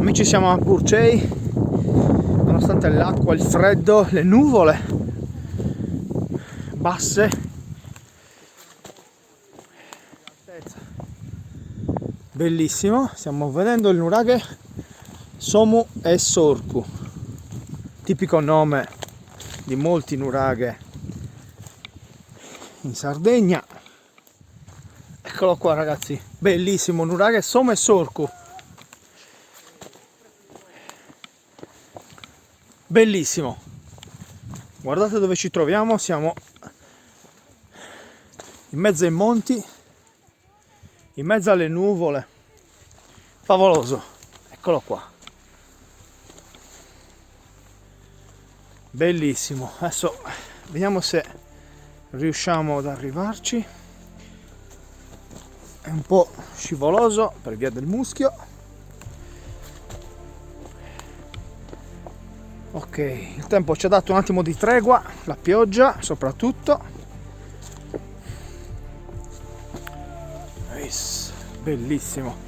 Amici, siamo a Burçay, nonostante l'acqua, il freddo, le nuvole basse, bellissimo. Stiamo vedendo il nuraghe Somu e Sorku, tipico nome di molti nuraghe in Sardegna. Eccolo qua ragazzi, bellissimo nuraghe Somu e Sorku, bellissimo. Guardate dove ci troviamo, siamo in mezzo ai monti, in mezzo alle nuvole, favoloso. Eccolo qua, bellissimo. Adesso vediamo se riusciamo ad arrivarci. È un po' scivoloso per via del muschio. Ok, il tempo ci ha dato un attimo di tregua, la pioggia soprattutto. Bellissimo.